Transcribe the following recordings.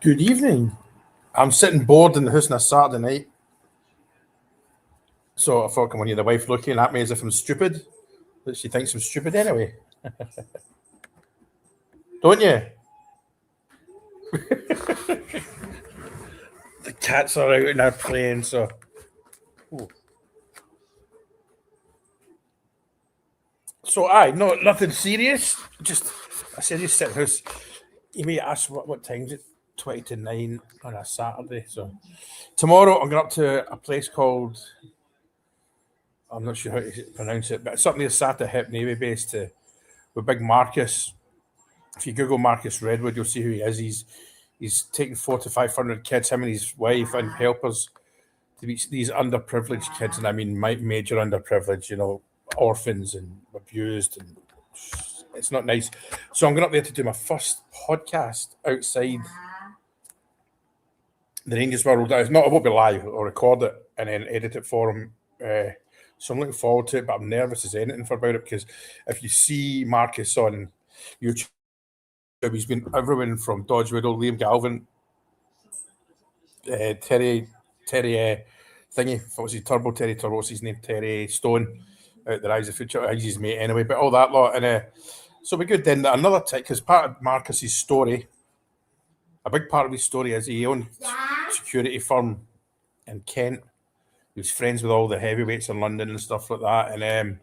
Good evening. I'm sitting bored in the house on a Saturday night. So I thought, come on, you're the wife looking at me as if I'm stupid. But she thinks I'm stupid anyway. Don't you? The cats are out and they're playing, so. Ooh. So, no, nothing serious. I said, just sit in the house. You may ask what time is it? 20 to 9 on a Saturday. So, tomorrow I'm going up to a place called, I'm not sure how to pronounce it, but it's something near Sata Hip Navy base with Big Marcus. If you Google Marcus Redwood, you'll see who he is. He's taken 400 to 500 kids, him and his wife and helpers, to be these underprivileged kids, and I mean major underprivileged, orphans and abused, and it's not nice. So I'm going up there to do my first podcast outside the Rangers World. I won't be live. I'll record it and then edit it for him. So I'm looking forward to it, but I'm nervous as anything about it because if you see Marcus on YouTube, he's been everyone from Dodge Riddle, Liam Galvin, Terry thingy, what's his Turbo, what's his name, Terry Stone, out the Rise of Future, he's his mate anyway, but all that lot, and so we're good. Then another because part of Marcus's story, a big part of his story is he owned a security firm in Kent. He was friends with all the heavyweights in London and stuff like that, and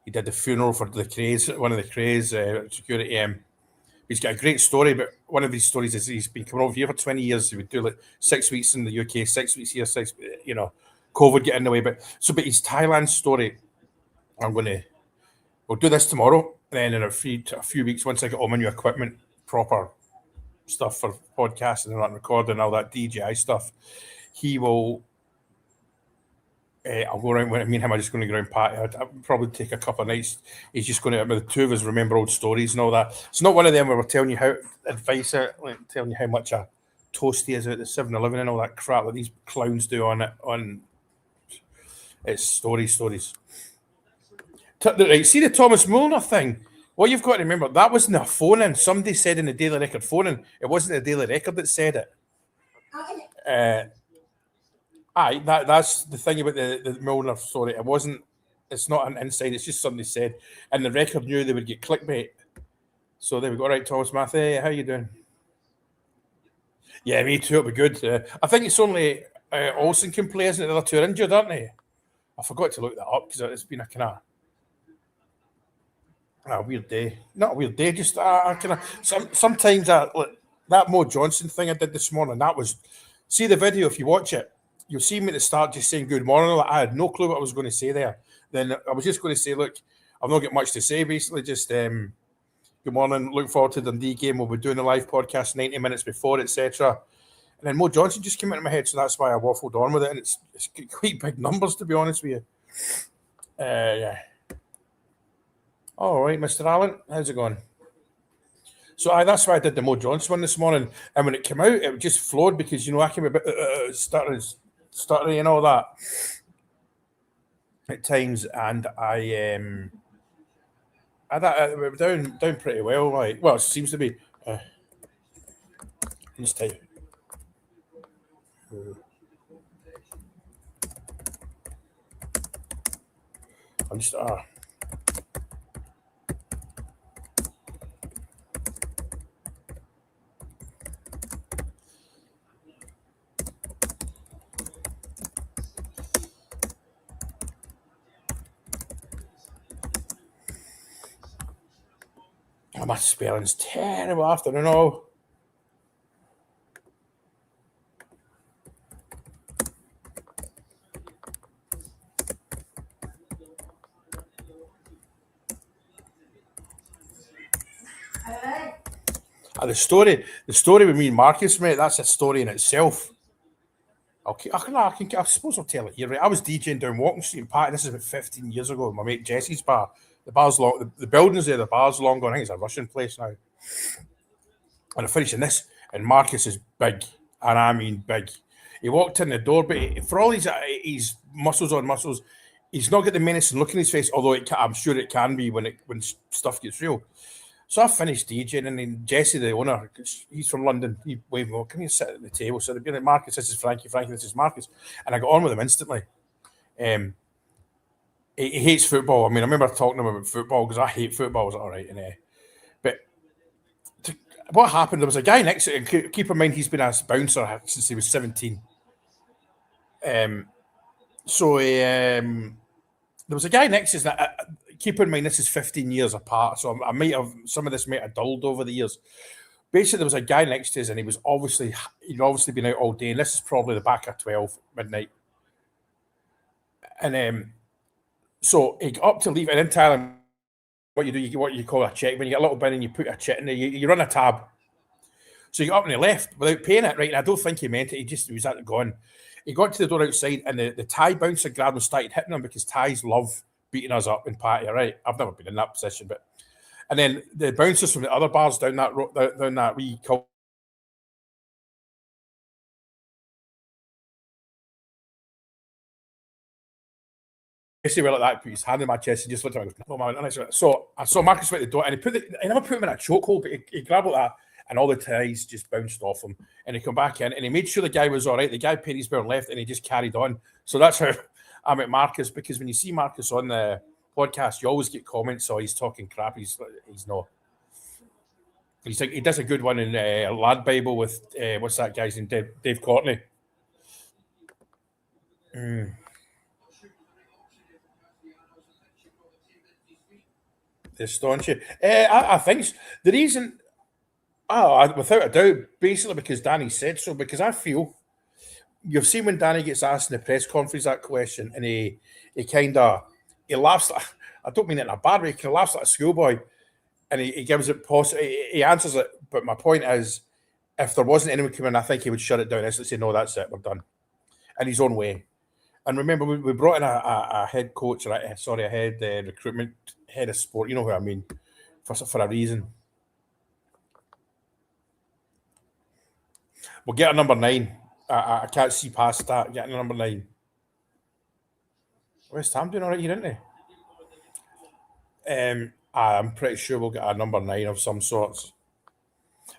he did the funeral for one of the Craze security. He's got a great story, but one of his stories is he's been coming over here for 20 years. He would do like 6 weeks in the UK, 6 weeks here, COVID get in the way. But his Thailand story, we'll do this tomorrow. And then in a few weeks, once I get all my new equipment, proper stuff for podcasting and that recording and all that DJI stuff, he will. I'll go around. Me and him are just going to go around party. I'll probably take a couple of nights. He's just going to, with the two of us, remember old stories and all that. It's not one of them where we're telling you how advice out, like telling you how much a toasty is out the 7-Eleven and all that crap that these clowns do on it. It's stories. Right, see the Thomas Mulliner thing. What you've got to remember, that wasn't a phone in. Somebody said in the Daily Record phone in. It wasn't the Daily Record that said it. That's the thing about the Milner story. It's not an inside, it's just somebody said. And the Record knew they would get clickbait. So there we go. All right, Thomas Matthew, how you doing? Yeah, me too, it'll be good. I think it's only Olsen can play, isn't it? The other two are injured, aren't they? I forgot to look that up because it's been a kind of weird day. Not a weird day, just sometimes that Mo Johnson thing I did this morning, see the video if you watch it. You'll see me at the start just saying good morning. I had no clue what I was going to say there. Then I was just going to say, look, I've not got much to say, basically. Just good morning. Look forward to the Dundee game. We'll be doing a live podcast 90 minutes before, etc. And then Mo Johnson just came into my head, so that's why I waffled on with it. And it's quite big numbers, to be honest with you. Yeah. All right, Mr. Allen, how's it going? So that's why I did the Mo Johnson one this morning. And when it came out, it just flowed because, I came a bit stuttering and all that at times, and I went down pretty well. Like, well, it seems to be. This time, I'm just my spelling's terrible after all. The story with me and Marcus, mate, that's a story in itself. Okay, I suppose I'll tell it here. Right, I was DJing down Walking Street in Party. This is about 15 years ago. My mate Jesse's bar. The bar's long. The building's there. The bar's long gone. I think it's a Russian place now. And I finished in this, and Marcus is big, and I mean big. He walked in the door, but for all his muscles on muscles, he's not got the menacing look in his face. Although I'm sure it can be when stuff gets real. So I finished DJing, and then Jesse, the owner, he's from London, he waved me, "Oh, come here, sit at the table." So they'd be like, "Marcus, this is Frankie, Frankie, this is Marcus." And I got on with him instantly. Um, he hates football. I mean, I remember talking to him about football because I hate football. I was like, all right, but to, what happened? There was a guy next to him. Keep in mind, he's been a bouncer since he was 17. Um, so there was a guy next to us. Keep in mind, this is 15 years apart, so I might have some of this might have dulled over the years. Basically, there was a guy next to us, and he'd obviously been out all day, and this is probably the back of 12 midnight, and so he got up to leave, and in Thailand, what you do, you get what you call a check. When you get a little bin and you put a chit in there, you run a tab. So he got up and he left without paying it, right? And I don't think he meant it. He was at gone. He got to the door outside, and the Thai bouncer grabbed him and started hitting him because Thais love beating us up in party, right? I've never been in that position, but and then the bouncers from the other bars down that wee basically were like that, put his hand in my chest and just looked at me. Oh man! And I saw Marcus went to the door, and he never put him in a chokehold, but he grabbed like that, and all the ties just bounced off him, and he come back in, and he made sure the guy was all right. The guy paid his bill and left, and he just carried on. So that's how I met Marcus, because when you see Marcus on the podcast, you always get comments, so he's talking crap. He's not. He's like, he does a good one in Lad Bible with what's that guy's name? Dave Courtney. The staunch. I think the reason, without a doubt, basically because Danny said so. Because I feel you've seen when Danny gets asked in the press conference that question, and he kind of he laughs. I don't mean it in a bad way. He laughs like a schoolboy, and he gives it he answers it. But my point is, if there wasn't anyone coming, I think he would shut it down and say, "No, that's it, we're done," in his own way. And remember, we brought in a head coach, right? Sorry, a head recruitment, head of sport. You know who I mean, for a reason. We'll get a number 9. I can't see past that. Getting a number 9. West Ham doing all right here, isn't they? I'm pretty sure we'll get a number 9 of some sorts.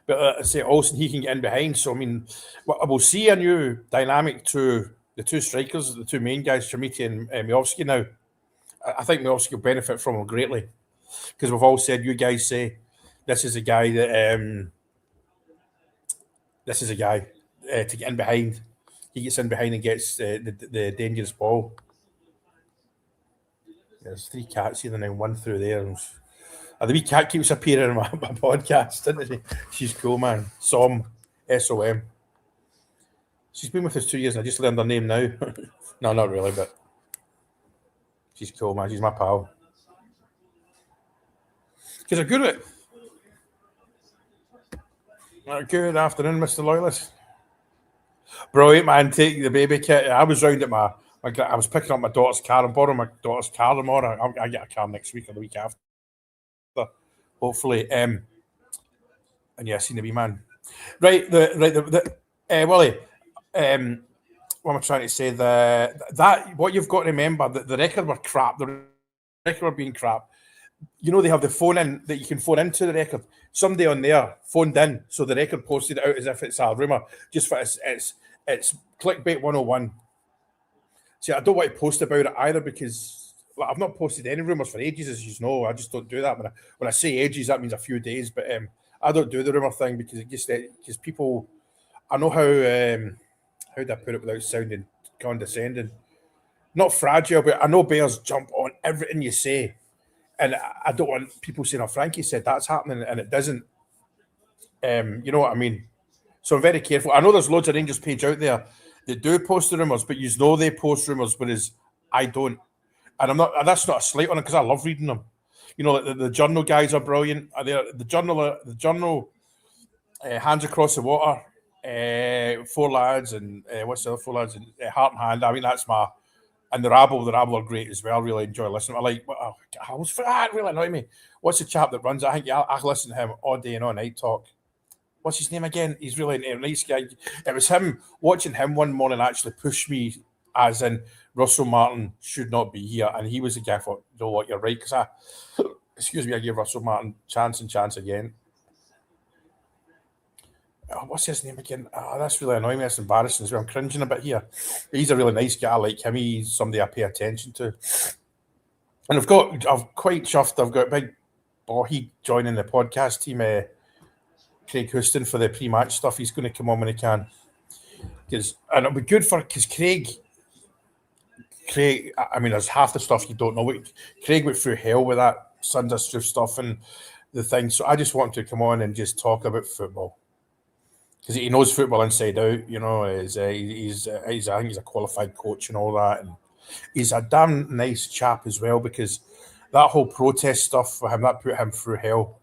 But I say Olsen, he can get in behind. So I mean, we'll see a new dynamic to the two strikers, the two main guys, Chamiti and Miovski now. I think Miovski will benefit from him greatly, because we've all said, you guys say, this is a guy that this is a guy to get in behind. He gets in behind and gets the dangerous ball. There's 3 cats here and then 1 through there. The wee cat keeps appearing in my podcast, doesn't she? She's cool, man. SOM. She's been with us 2 years, and I just learned her name now. No, not really, but she's cool, man. She's my pal. Because I'm good at it. Good afternoon, Mr. Loyalist. Brilliant, man. Take the baby kit. I was round at I was picking up my daughter's car and borrowing my daughter's car tomorrow. I get a car next week or the week after, hopefully. And yeah, seen the wee man. Right, Willie. What am I trying to say? That what you've got to remember, that the record were crap. The record were being crap. You know, they have the phone in that you can phone into the record. Somebody on there phoned in, so the record posted it out as if it's a rumor. Just for it's clickbait 101. See, I don't want to post about it either, because I've not posted any rumors for ages, as you know. I just don't do that. When I say ages, that means a few days. But I don't do the rumor thing because it just because people. I know how do I put it without sounding condescending? Not fragile, but I know bears jump on everything you say, and I don't want people saying, "Oh, Frankie said that's happening," and it doesn't. You know what I mean? So I'm very careful. I know there's loads of Rangers page out there that do post the rumours, but you know they post rumours, whereas I don't. And I'm not. And that's not a slight on it, because I love reading them. You know, like the journal guys are brilliant. The journal, hands across the water, 4 lads, and what's the other 4 lads? Heart and Hand. I mean, that's my. And the rabble are great as well. I really enjoy listening. That really annoy me. What's the chap that runs it? I think I listen to him all day and all night talk. What's his name again? He's really a nice guy. It was him, watching him one morning actually push me, as in Russell Martin should not be here. And he was the guy I thought, you know what, you're right. Because excuse me, I gave Russell Martin chance and chance again. Oh, what's his name again? Oh, that's really annoying me. That's embarrassing as well. I'm cringing a bit here. He's a really nice guy. I like him. He's somebody I pay attention to. And I'm quite chuffed. I've got big Bohy joining the podcast team. Craig Houston for the pre-match stuff. He's going to come on when he can. And it'll be good because Craig, I mean, there's half the stuff you don't know. Craig went through hell with that Sunday stuff and the thing. So I just want to come on and just talk about football. Because he knows football inside out, you know. I think he's a qualified coach and all that, and he's a damn nice chap as well. Because that whole protest stuff for him, that put him through hell.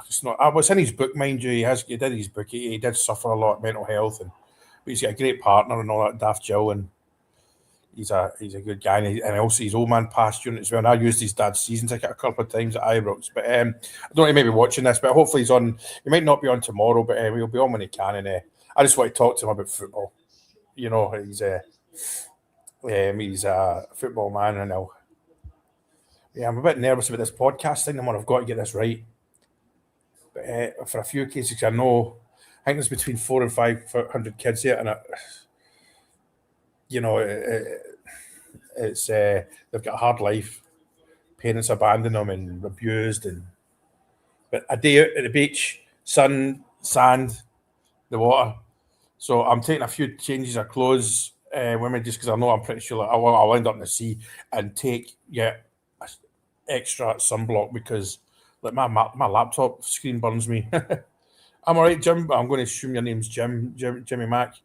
It's not. I was in his book, mind you. He did his book. He did suffer a lot of mental health, but he's got a great partner and all that. Daft Jill, and he's a good guy, and also his old man passed during it as well. And I used his dad's season ticket a couple of times at Ibrox. But I don't know, he may be watching this, but hopefully he's on. He might not be on tomorrow, but he'll be on when he can. And I just want to talk to him about football. You know, he's a football man, and I'm a bit nervous about this podcast thing. I've got to get this right. But for a few cases, I think there's between 400 and 500 kids here, and it's they've got a hard life. Parents abandon them and abused, but a day out at the beach, sun, sand, the water. So I'm taking a few changes of clothes, women, just because I know I'm pretty sure I'll end up in the sea and take extra sunblock because like my laptop screen burns me. I'm all right, Jim. I'm going to assume your name's Jimmy Mack.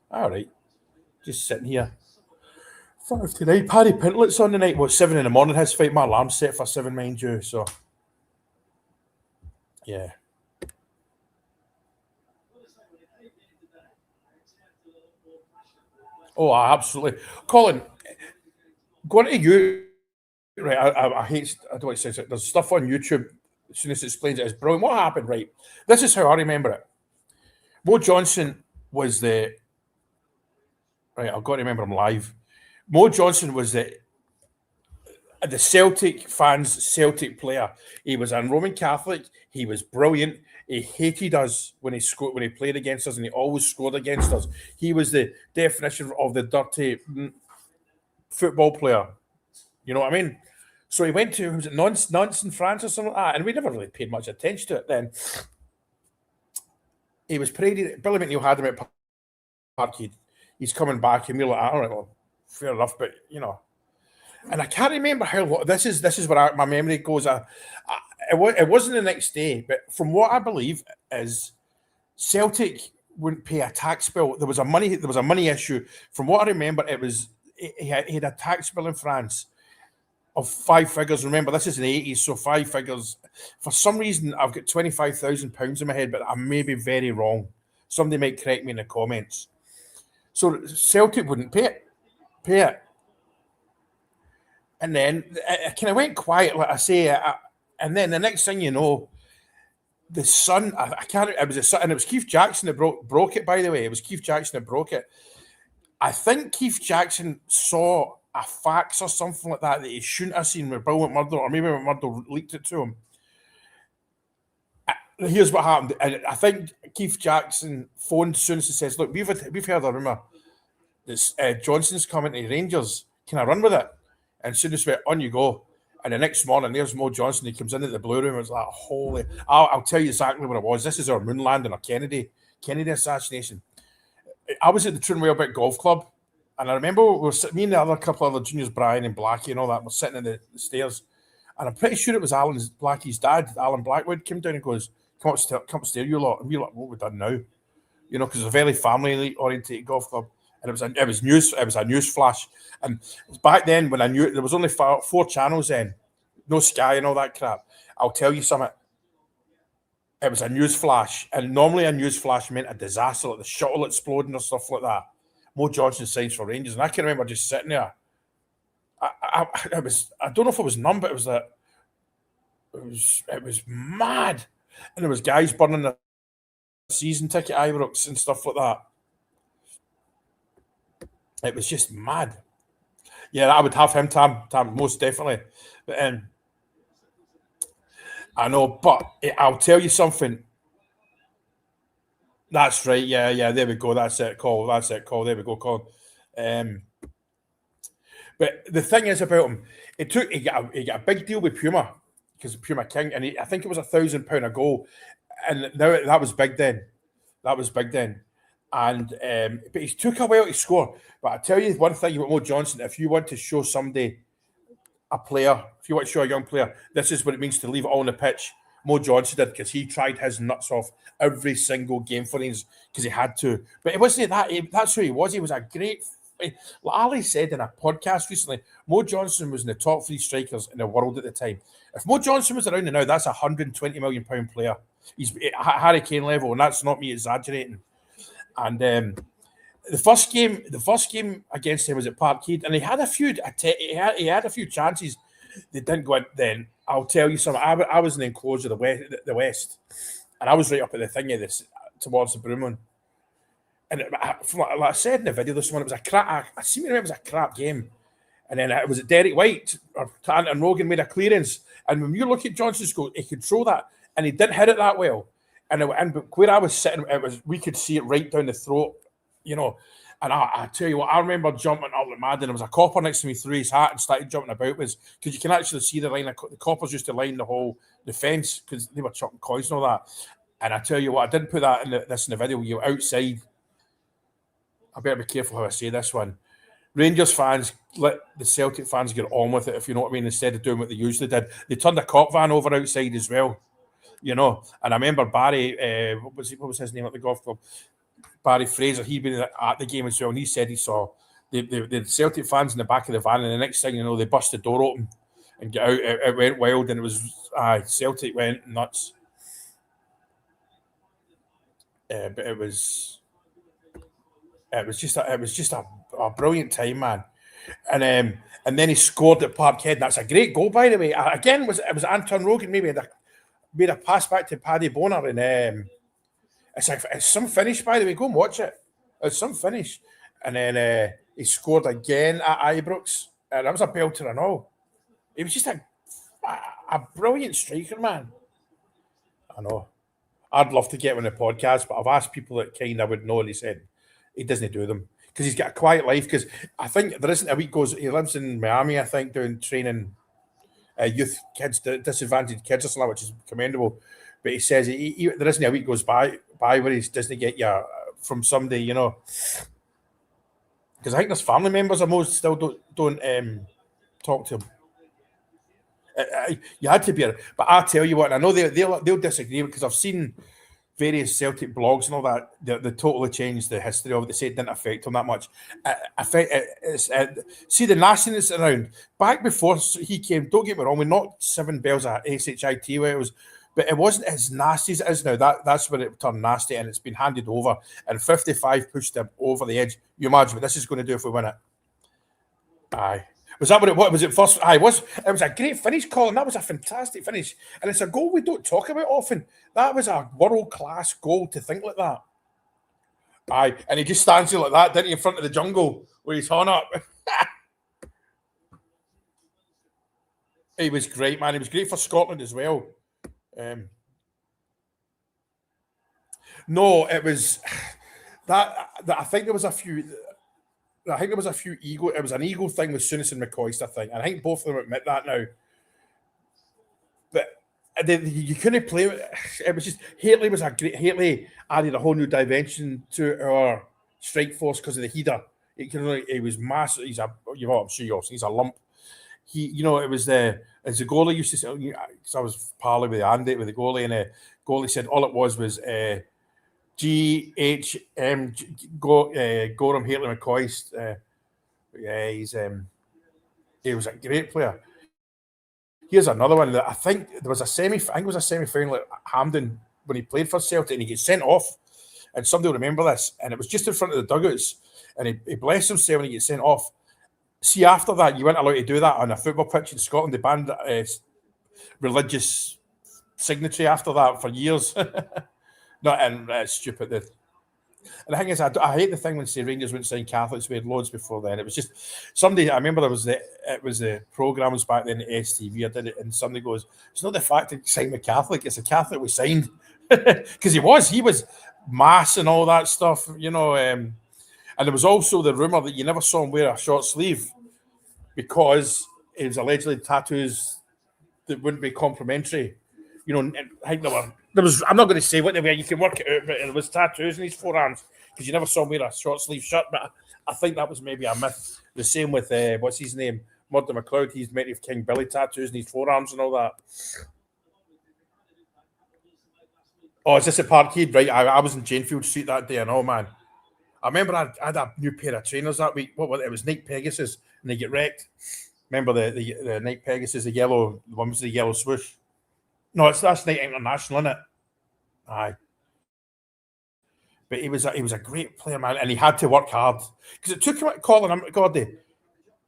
All right, just sitting here. 5 tonight. Paddy Pintlet's on tonight. 7 in the morning? His fight. My alarm's set for 7, mind you. So, yeah. Oh, absolutely. Colin, going to you. Right, I hate. I don't want to say it. There's stuff on YouTube. As soon as it explains it, it's brilliant. What happened? Right. This is how I remember it. Mo Johnson was the. Right, I've got to remember him live. Mo Johnson was the Celtic fans' Celtic player. He was a Roman Catholic. He was brilliant. He hated us when he played against us, and he always scored against us. He was the definition of the dirty football player. You know what I mean? So he went to, was it Nantes in France or something like that? And we never really paid much attention to it then. He was paraded. Billy McNeil had him at Parkhead. He's coming back, and we're like, all right, well, fair enough, but you know. And I can't remember how long. This is where my memory goes. It wasn't the next day, but from what I believe is Celtic wouldn't pay a tax bill. There was a money issue. From what I remember, he had a tax bill in France of 5 figures. Remember, this is in the 80s, so 5 figures. For some reason, I've got £25,000 in my head, but I may be very wrong. Somebody might correct me in the comments. So Celtic wouldn't pay it. And then it kind of went quiet, like I say. And then the next thing you know, the Sun, I can't, it was the Sun, and it was Keith Jackson that broke it, by the way. It was Keith Jackson that broke it. I think Keith Jackson saw a fax or something like that he shouldn't have seen with Bill McMurdo, or maybe McMurdo leaked it to him. Here's what happened. And I think Keith Jackson phoned as soon as he says, look, we've heard a rumour that Johnson's coming to Rangers. Can I run with it? And as soon as on you go. And the next morning, there's Mo Johnson. He comes into the blue room. It's like, holy. I'll tell you exactly what it was. This is our moon landing, or Kennedy assassination. I was at the Trinwell Golf Club. And I remember me and the other couple of other juniors, Brian and Blackie and all that, were sitting in the stairs. And I'm pretty sure it was Blackie's dad, Alan Blackwood, came down and goes, come upstairs, you lot. And we're like, what have we done now? You know, because it's a very family-oriented golf club. And it was a news flash. And back then, when I knew it, there was only 4 channels then, no Sky and all that crap. I'll tell you something. It was a news flash, and normally a news flash meant a disaster, like the shuttle exploding or stuff like that. Mo Johnson signs for Rangers, and I can remember just sitting there. I don't know if it was numb, but it was mad, and there was guys burning their season ticket Ibrox and stuff like that. It was just mad. Yeah, I would have him, Tam, most definitely. But I know, but I'll tell you something. That's right. Yeah, yeah. There we go. That's it. Call. That's it. Call. There we go. Call. Um, but the thing is about him, he got a big deal with Puma because Puma King, and I think it was £1,000 a goal, and now that was big then. That was big then. And but he took a while to score. But I tell you one thing about Mo Johnson: if you want to show somebody a player, if you want to show a young player, this is what it means to leave it all on the pitch. Mo Johnson did because he tried his nuts off every single game for us because he had to. But it wasn't that. That's who he was. He was a great. Like Ali said in a podcast recently, Mo Johnson was in the top 3 strikers in the world at the time. If Mo Johnson was around now, that's £120 million player. He's at Harry Kane level, and that's not me exaggerating. And the first game against him was at Parkhead, and he had a few. He had a few chances. They didn't go in. Then I'll tell you something. I was in the enclosure of the west, and I was right up at the thing of this towards the Broomland. And from like I said in the video this morning, it was a crap. I seem to remember it was a crap game. And then it was Derek White or and Rogan made a clearance. And when you look at Johnson's goal, he could throw that, and he didn't hit it that well. And where I was sitting, we could see it right down the throat, you know. And I tell you what, I remember jumping up like mad, and there was a copper next to me, threw his hat and started jumping about. Was because you can actually see the line. The coppers used to line the fence because they were chucking coins and all that. And I tell you what, I didn't put that in the video. You were outside. I better be careful how I say this one. Rangers fans let the Celtic fans get on with it, if you know what I mean, instead of doing what they usually did. They turned a cop van over outside as well, you know. And I remember Barry, what was his name at the golf club? Barry Fraser, he'd been at the game as well, and he said he saw the Celtic fans in the back of the van, and the next thing you know, they bust the door open and get out. It went wild, and it was Celtic went nuts. But it was just a brilliant time, man. And then he scored at Parkhead. That's a great goal, by the way. Again, it was Anton Rogan maybe made a pass back to Paddy Bonar, and it's some finish, by the way. Go and watch it. It's some finish, and then he scored again at Ibrox, and that was a belter and all. He was just a brilliant striker, man. I know. I'd love to get him on the podcast, but I've asked people that kind of would know, and he said he doesn't do them because he's got a quiet life. Because I think there isn't a week goes. He lives in Miami, I think, doing training youth kids, disadvantaged kids or something, which is commendable. But he says there isn't a week goes by where he doesn't get you from somebody, you know. Because I think there's family members of most still don't talk to him. You had to be, but I tell you what, and I know they'll disagree because I've seen various Celtic blogs and all that. They totally changed the history of it. They say it didn't affect them that much. See the nastiness around back before he came. Don't get me wrong, we knocked 7 bells at SHIT where it was, but it wasn't as nasty as it is now. That's when it turned nasty, and it's been handed over. And 55 pushed them over the edge. You imagine what this is going to do if we win it? Aye. Was that what was it first? It was a great finish, Colin. That was a fantastic finish. And it's a goal we don't talk about often. That was a world-class goal to think like that. Aye. And he just stands there like that, didn't he, in front of the jungle with his horn up. He was great, man. He was great for Scotland as well. No, it was that I think there was a few. I think there was a few ego. It was an ego thing with Souness and McCoist, I think. And I think both of them admit that now. But you couldn't play it. It was just Haley was a great. Haley added a whole new dimension to our strike force because of the header. He was massive. I'm sure he's a lump. It was as the goalie used to say. Because I was parley with Andy with the goalie, and the goalie said all it was GHM Gorham Haley McCoist. He was a great player. Here's another one that I think there was a semi-final at Hampden when he played for Celtic, and he gets sent off. And somebody will remember this, and it was just in front of the dugouts, and he blessed himself when he gets sent off. See, after that, you weren't allowed to do that on a football pitch in Scotland. They banned religious signatory after that for years. Not and stupid. And the thing is, I hate the thing when say Rangers wouldn't sign Catholics. We had loads before then. It was just somebody. I remember it was the programs back then at STV. I did it, and somebody goes, "It's not the fact that you signed a Catholic; it's a Catholic we signed," because he was mass and all that stuff, you know. And there was also the rumor that you never saw him wear a short sleeve because it was allegedly tattoos that wouldn't be complimentary. You know, I think there was. I'm not going to say what they were. You can work it out, but there was tattoos in his forearms because you never saw him wear a short sleeve shirt. But I think that was maybe a myth. The same with what's his name, Murdo McLeod. He's meant to have King Billy tattoos in his forearms and all that. Oh, is this a Parkhead? Right, I was in Janefield Street that day, and oh man, I remember I had a new pair of trainers that week. What was it? It was Nike Pegasus, and they get wrecked. Remember the Nike Pegasus, the one was the yellow swoosh. No, that's Nike International, isn't it? Aye. But he was a great player, man, and he had to work hard because it took him, Colin, Gordy,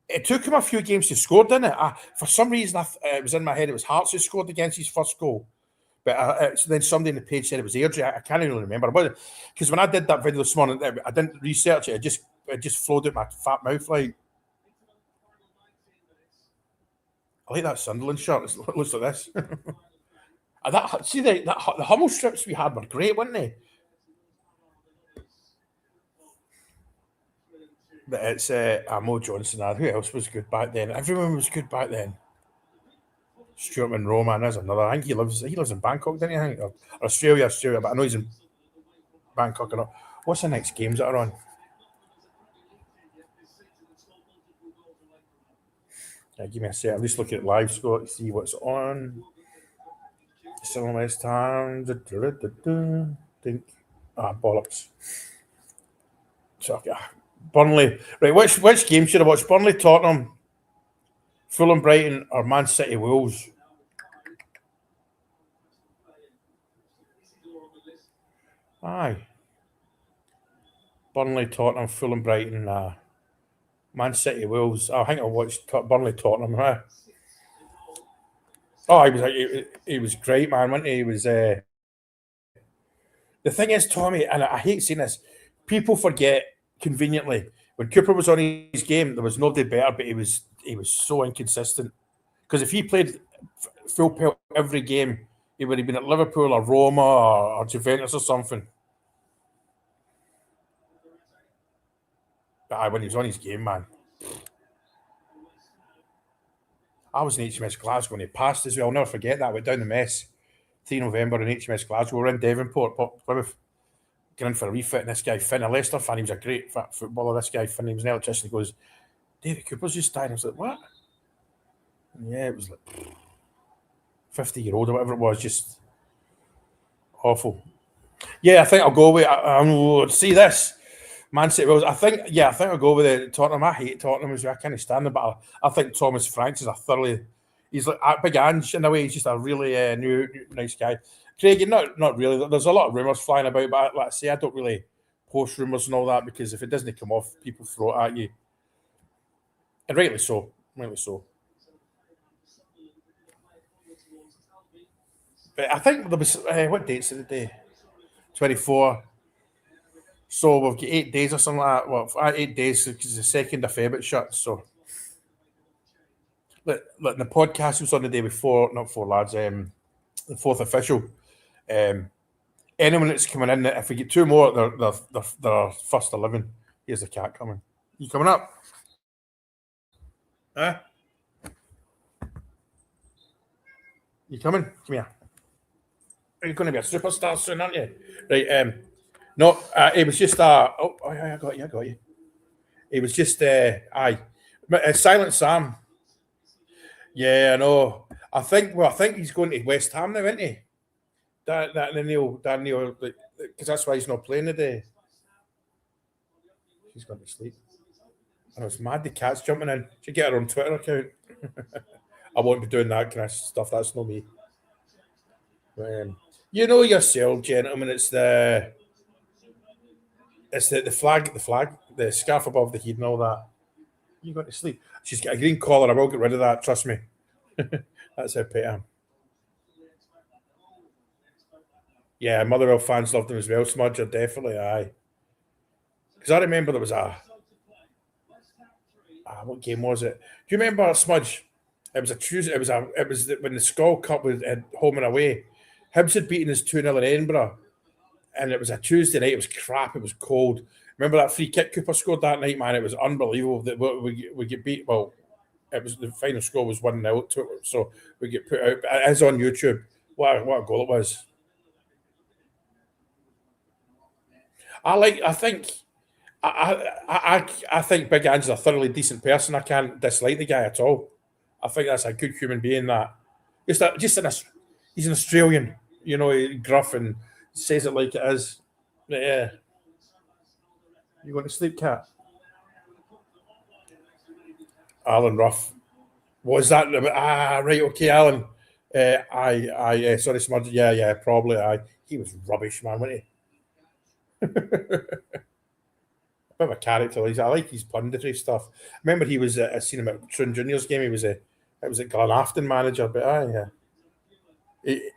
it took him a few games to score, didn't it? For some reason, it was in my head it was Hearts who scored against his first goal. But then somebody in the page said it was Airdrie. I can't even remember. Because when I did that video this morning, I didn't research it. It just flowed out my fat mouth like. I like that Sunderland shirt. It looks like this. The Hummel strips we had were great, weren't they? But it's Mo Johnson. Who else was good back then? Everyone was good back then. Stuart Monroe, man, there's another. I think he lives in Bangkok, doesn't he? I think, or Australia, but I know he's in Bangkok. Or what's the next games that are on? Yeah, give me a sec. I'm just looking at live score to see what's on. Still West Ham. Think. Bollocks. So, Burnley. Right, which game should I watch? Burnley, Tottenham, Fulham, Brighton, or Man City, Wolves? Aye. Burnley, Tottenham, Fulham, Brighton, Man City, Wolves. I think I watched Burnley, Tottenham. Huh? Oh, he was great, man. Wasn't he? He was. The thing is, Tommy, and I hate saying this, people forget conveniently when Cooper was on his game, there was nobody better, but he was so inconsistent. Because if he played full pelt every game, he would have been at Liverpool or Roma or Juventus or something. But when he was on his game, man. I was in HMS Glasgow and he passed as well. I'll never forget that. I went down the mess. 3 November in HMS Glasgow. We were in Devonport, Plymouth, going in for a refit. And this guy, Finn, a Leicester fan, he was a great footballer. This guy, Finn, he was an electrician. He goes, David Cooper's just died. I was like, what? And yeah, it was like 50-year-old or whatever it was, just awful. Yeah, I think I'll go with. See this. Man City Rose. I think I'll go with Tottenham. I hate Tottenham as well. I can't stand them, but I think Thomas Franks is he's like Big Ange in a way. He's just a really nice guy. Craig, not really. There's a lot of rumours flying about, but like I say, I don't really post rumours and all that because if it doesn't come off, people throw it at you, and rightly so. Rightly so. But I think there was what dates of the day? 24. So we've got 8 days or something like that. Well, 8 days because the 2nd of Feb it shuts. So, look, the podcast was on the day before, not four lads. The 4th official. Anyone that's coming in, if we get 2 more, they're first 11. Here's the cat coming. You coming up? Huh? You coming? Come here. You're going to be a superstar soon, aren't you? Right. No, it was just I got you. It was just Silent Sam. Yeah, I know. I think he's going to West Ham now, isn't he? Daniel, because that's why he's not playing today. He's going to sleep. I know it's mad. The cat's jumping in. Should get her on Twitter account. I won't be doing that kind of stuff. That's not me. You know yourself, gentlemen. It's the flag, the scarf above the head, and all that. You got to sleep. She's got a green collar. I will get rid of that. Trust me. That's how pet I am. Yeah, Motherwell fans loved him as well. Smudger, definitely. Aye. Because I remember there was what game was it? Do you remember Smudge? It was a Tuesday. When the Skull Cup was at home and away. Hibs had beaten us 2-0 in Edinburgh, and it was a Tuesday night. It was crap. It was cold. Remember that free kick Cooper scored that night, man? It was unbelievable that we get beat. Well, it was the final score was 1-0, so we get put out. It is on YouTube. What a goal it was! I think I think Big Ange's a thoroughly decent person. I can't dislike the guy at all. I think that's a good human being. That just he's an Australian, gruff and says it like it is. But yeah, you going to sleep, cat? Alan Ruff was that? Right, okay, Alan. Sorry, Smudge. Yeah, probably. He was rubbish, man, wasn't he? Bit of a character. I like his punditry stuff. I remember he was. I seen him at Troon Juniors game. He was a. It was a Glenafton manager, but yeah. He-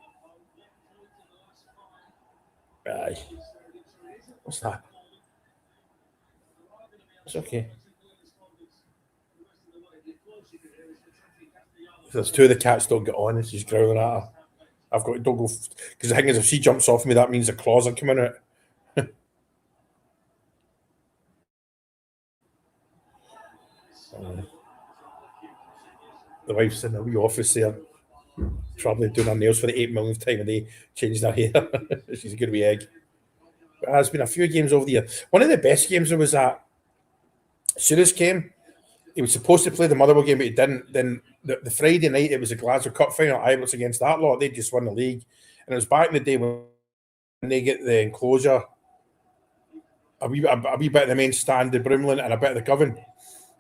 aye. What's that? It's okay. There's two of the cats don't get on, and she's growling at her. I've got don't go because the thing is, if she jumps off me, that means the claws are coming out. Uh, the wife's in the wee office there, probably doing her nails for the 8 millionth time a day, changing her hair. She's a good wee egg. But there's been a few games over the year. One of the best games there was that Suarez came. He was supposed to play the Motherwell game, but he didn't. Then the Friday night, it was a Glasgow Cup final. Ibrox against that lot. They just won the league, and it was back in the day when they get the enclosure, a wee bit of the main stand, the Brimlin, and a bit of the Govan.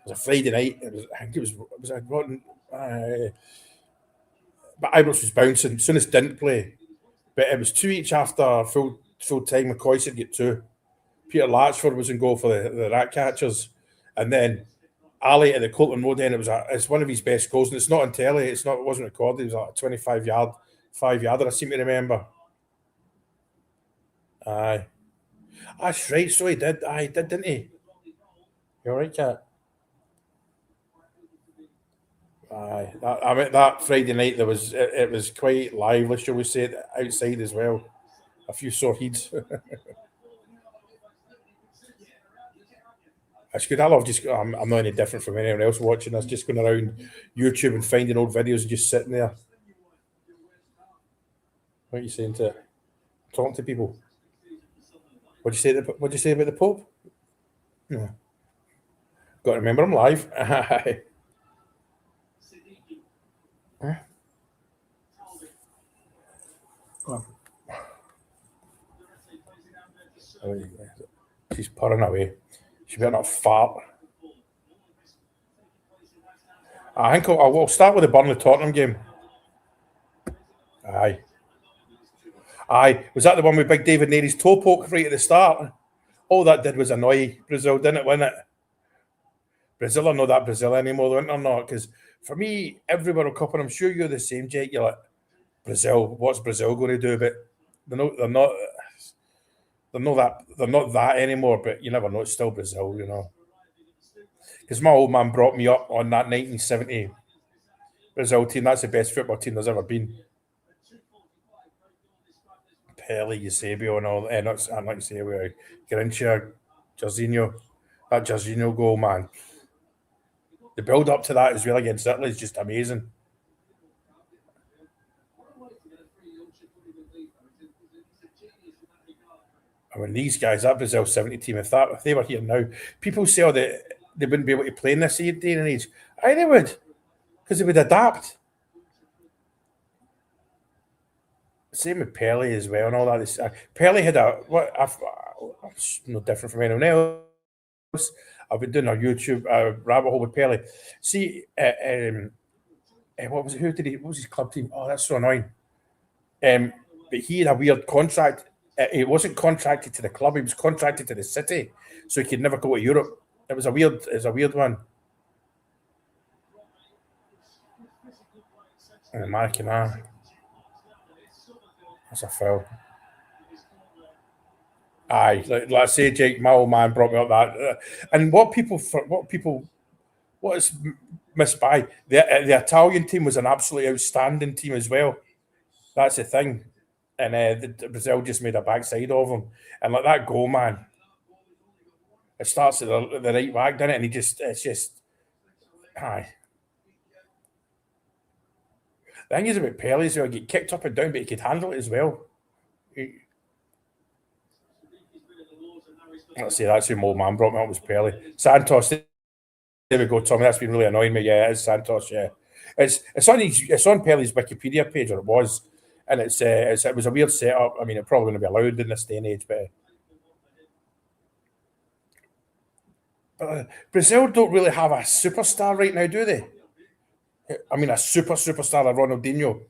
It was a Friday night. I think it was a rotten. But Ibrox was bouncing. Soonest didn't play, but it was two each after full time. McCoy said get two. Peter Latchford was in goal for the Rat Catchers, and then Ali at the Colton Road end. It's one of his best goals, and it's not on telly. It wasn't recorded. It was like a 25 yard, 5 yarder. I seem to remember. Aye, that's right. So he did. Aye, he did, didn't he? You're right, cat. Aye, I mean that Friday night it was quite lively, shall we say, outside as well. A few sore heads. That's good. I love just. I'm not any different from anyone else watching us. Just going around YouTube and finding old videos and just sitting there. What are you saying to talking to people? What'd you say? What'd you say about the Pope? Yeah. Got to remember I'm live. She's purring away. She better not fart. I think I'll start with the Burnley Tottenham game. Aye. Aye. Was that the one with Big David Nary's toe poke right at the start? All that did was annoy Brazil, didn't it, win it? Brazil are not that Brazil anymore, though, they're not. Because for me, every World Cup, and I'm sure you're the same, Jake, you're like, Brazil, what's Brazil going to do? But they're not that anymore, but you never know, it's still Brazil. Because my old man brought me up on that 1970 Brazil team. That's the best football team there's ever been. Pele, Eusebio, and all. I'm like Eusebio, Garincha, Jorginho. That Jorginho goal, man. The build up to that as well against Italy is just amazing. I mean, these guys, that Brazil 70 team, if they were here now, people say that they wouldn't be able to play in this day and age. Aye, they would, because they would adapt. Same with Pele as well and all that. Pele had a what? No different from anyone else. I've been doing a YouTube rabbit hole with Pele. See, what was it? What was his club team? Oh, that's so annoying. But he had a weird contract. He wasn't contracted to the club. He was contracted to the city, so he could never go to Europe. It was a weird one. And American, that's a foul. Aye, like I say, Jake, my old man brought me up that. And what is missed by the Italian team was an absolutely outstanding team as well. That's the thing, and Brazil just made a backside of them, and like that goal, man, it starts at the right back, doesn't it? And it's just aye. The thing is about Pelé as well, get kicked up and down, but he could handle it as well. Let's say that's who my old man brought me up was Pelé. Santos, there we go, Tommy. That's been really annoying me. Yeah, it is Santos. Yeah, it's on Pellé's Wikipedia page, or it was, and it was a weird setup. I mean, it probably wouldn't be allowed in this day and age, but Brazil don't really have a superstar right now, do they? I mean, a superstar like Ronaldinho.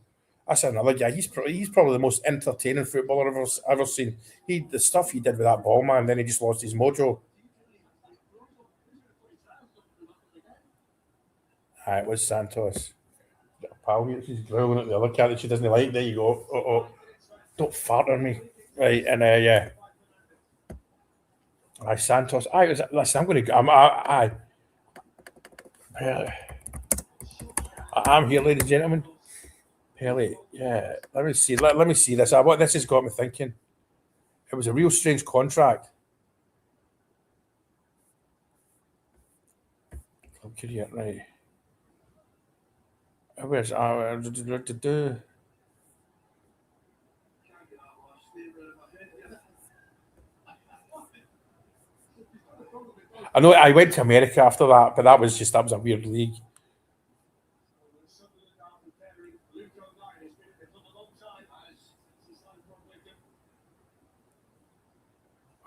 That's another guy. He's probably the most entertaining footballer I've ever seen. The stuff he did with that ball, man. Then he just lost his mojo. It was Santos. Pal, she's growling at the other cat that she doesn't like. There you go. Don't fart on me. Right, and yeah. Santos. Listen, I'm going to. I'm here, ladies and gentlemen. Pelé. Yeah. Let me see. Let me see this. What this has got me thinking. It was a real strange contract. Career, right. Where's I know I went to America after that, but that was a weird league.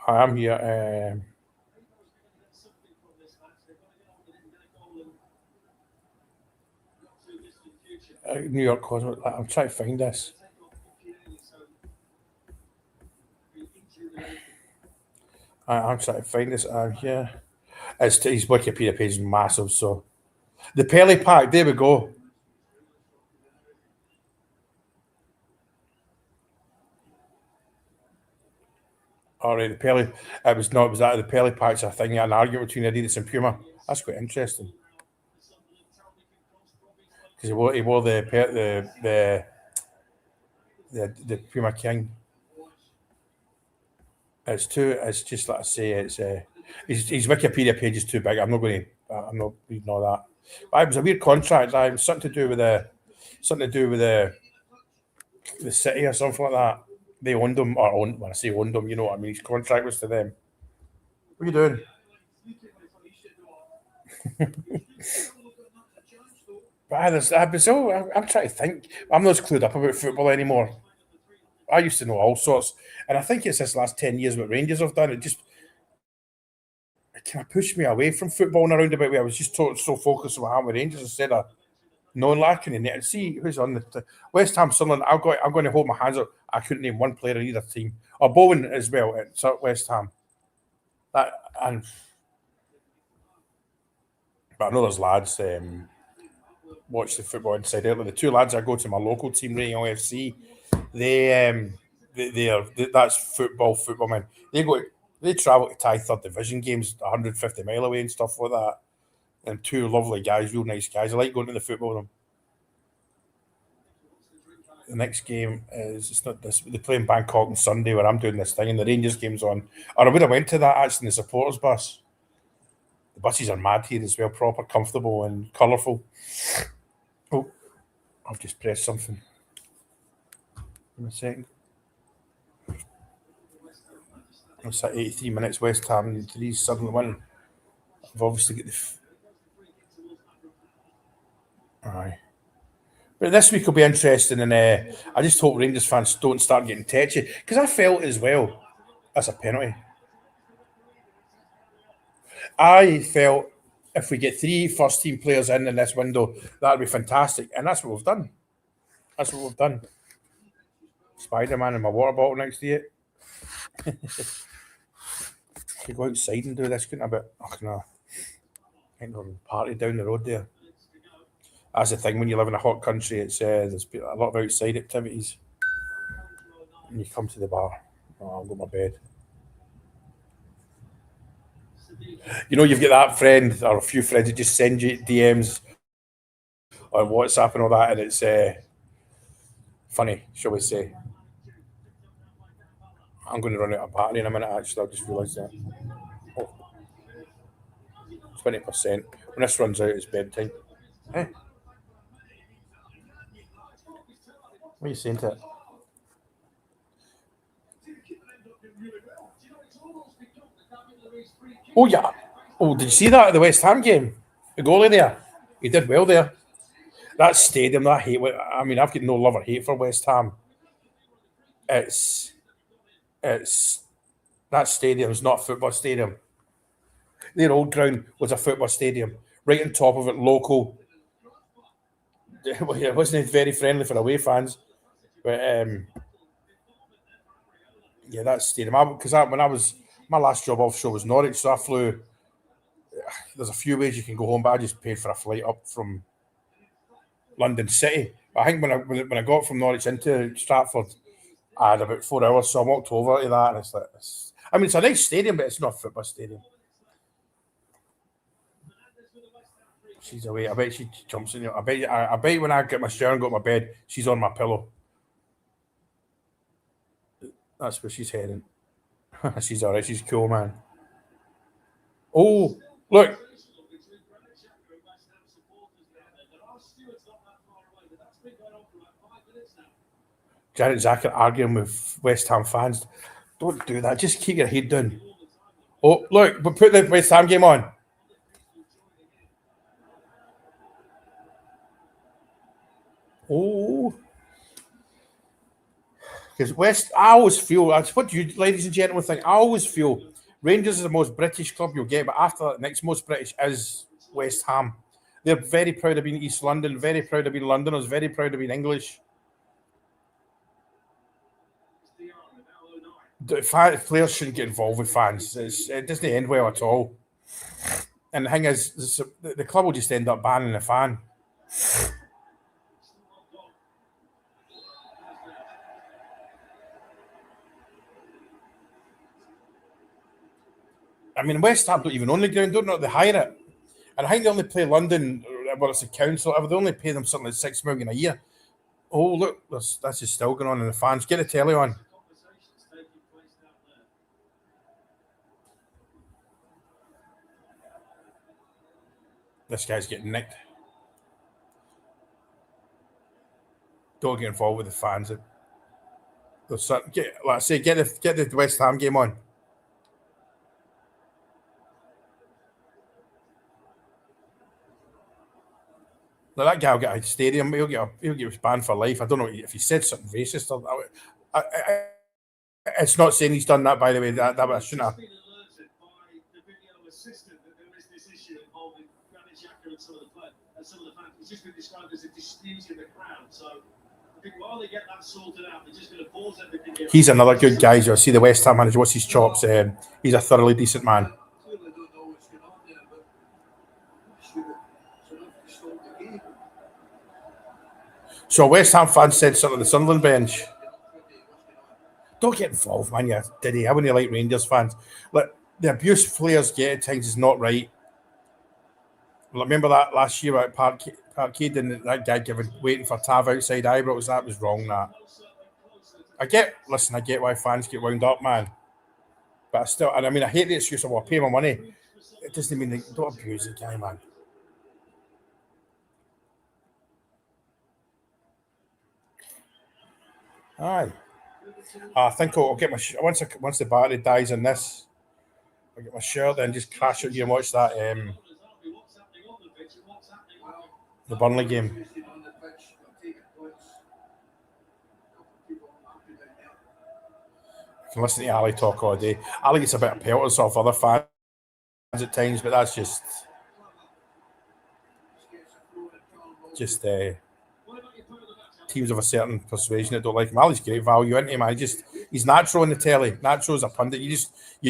I'm here. New York Cosmos. I'm trying to find this. I'm trying to find this. I'm here. His Wikipedia page is massive. So the Pelly Pack. There we go. All right, the Pelly. It was not. It was that the Pelly Pack's a thing. An argument between Adidas and Puma. That's quite interesting because he wore the Puma King. It's too. It's just like I say. It's his Wikipedia page is too big. I'm not going to. I'm not reading all that. But it was a weird contract. It was something to do with the city or something like that. They owned him, or owned. When I say owned him, you know what I mean. His contract was to them. What are you doing? I'm trying to think. I'm not as clued up about football anymore. I used to know all sorts, and I think it's this last 10 years what Rangers have done. It kind of pushed me away from football in a roundabout way. I was just so focused on what happened with Rangers instead of knowing lacking in it. See who's on the West Ham, Sunderland. I'm going to hold my hands up. I couldn't name one player in either team, or Bowen as well at West Ham. That and but I know there's lads watch the football inside out. Like the two lads I go to my local team, Rayong FC, that's football man. They travel to Thai third division games 150 mile away and stuff like that. And two lovely guys, real nice guys. I like going to the football with them. The next game is it's not this. They play in Bangkok on Sunday where I'm doing this thing, and the Rangers game's on. Or I would have went to that actually in the supporters bus. The buses are mad here as well, proper comfortable and colourful. Oh, I've just pressed something. In a second. It's at 83 minutes. West Ham 3 suddenly win. I've obviously got aye. But this week will be interesting, and I just hope Rangers fans don't start getting tetchy because I felt as well as a penalty. I felt if we get 3 first team players in this window, that'd be fantastic, and that's what we've done. That's what we've done. Spider Man and my water bottle next to it. Could go outside and do this, couldn't I? But no, ain't no party down the road there. That's the thing when you live in a hot country. It's there's a lot of outside activities. And you come to the bar. Oh, I'll go to my bed. You know, you've got that friend or a few friends that just send you DMs on WhatsApp and all that, and it's funny, shall we say. I'm going to run out of battery in a minute, actually. I just realised that. Oh, 20%. When this runs out, it's bedtime. Eh? What are you saying to it? Oh, yeah. Oh, did you see that at the West Ham game? The goalie there. He did well there. That stadium, that hate. I mean, I've got no love or hate for West Ham. It's, it's, that stadium's not a football stadium. Their old ground was a football stadium. Right on top of it, local. It wasn't very friendly for away fans. But yeah, that stadium. Because when I was my last job offshore was Norwich, so I flew. There's a few ways you can go home, but I just paid for a flight up from London City. But I think when I got from Norwich into Stratford, I had about 4 hours, so I walked over to that, and it's like, I mean, it's a nice stadium, but it's not a football stadium. She's away. I bet she jumps in. I bet when I get my shower and go to my bed, she's on my pillow. That's where she's heading. She's all right. She's cool, man. Oh, look. Jared Zacher arguing with West Ham fans. Don't do that. Just keep your head down. Oh, look. But put the West Ham game on. Oh. Because I always feel, that's what you, ladies and gentlemen, think. I always feel Rangers is the most British club you'll get, but after that, next most British is West Ham. They're very proud of being East London, very proud of being Londoners, very proud of being English. Players shouldn't get involved with fans. It doesn't end well at all. And the thing is, the club will just end up banning the fan. I mean, West Ham don't even own the ground, don't know, they hire it. And I think they only play London, well, it's a council, they only pay them something like 6 million a year. Oh, look, that's just still going on in the fans. Get the telly on. This guy's getting nicked. Don't get involved with the fans. Like I say, get the West Ham game on. Now, that guy will get a stadium. He'll get banned for life. I don't know if he said something racist or it's not saying he's done that. By the way, that I shouldn't have. It's just been described as a dispute in the crowd. So I think while they get that sorted out, they're just going to pause everything. He's another good guy. You'll see the West Ham manager. What's his chops? He's a thoroughly decent man. So West Ham fans said something to the Sunderland bench. Don't get involved, man. You diddy. I wouldn't like Rangers fans. Like the abuse players get at times is not right. Remember that last year at Parkhead and that guy waiting for Tav outside Ibrox? That was wrong. That I get why fans get wound up, man. But I mean, I hate the excuse of I pay my money. It doesn't mean don't abuse the guy, man. Aye. I think I'll get my once the battery dies in this, I'll get my shirt and just crash it here and watch that the Burnley game. I can listen to Ali talk all day. Ali gets a bit of pelters off other fans at times, but that's just teams of a certain persuasion that don't like him. Ali's great value, isn't he, man? He's natural in the telly, natural as a pundit. You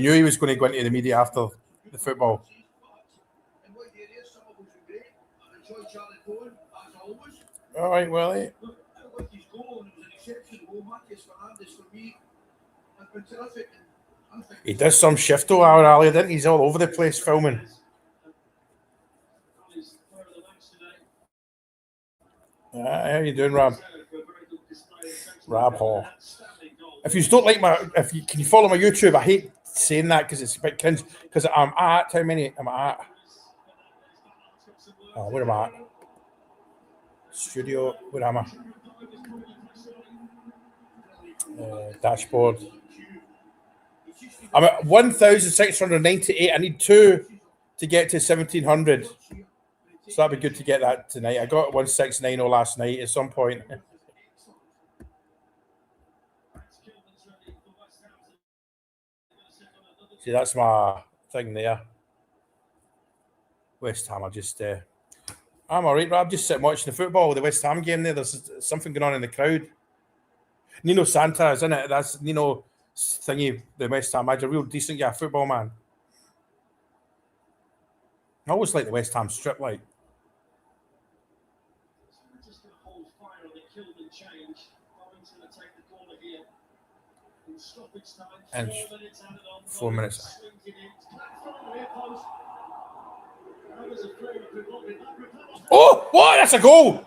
knew he was going to go into the media after the football. All right, Willie. He does some shift though, our Ali, didn't he? He's all over the place filming. How you doing, Rob? Rob Hall. If you don't like can you follow my YouTube? I hate saying that because it's a bit cringe. Because I'm at how many am I at? Oh, where am I at? Studio. Where am I? Dashboard. I'm at 1,698. I need 2 to get to 1,700. So that'd be good to get that tonight. I got 1,690 last night at some point. See, that's my thing there. West Ham, I'm all right, Rob. Just sitting watching the football, the West Ham game there. There's something going on in the crowd. Nino Santa is in it. That's Nino thingy, the West Ham manager, a real decent guy, football man. I always like the West Ham strip light. And 4 minutes. Oh, what? That's a goal!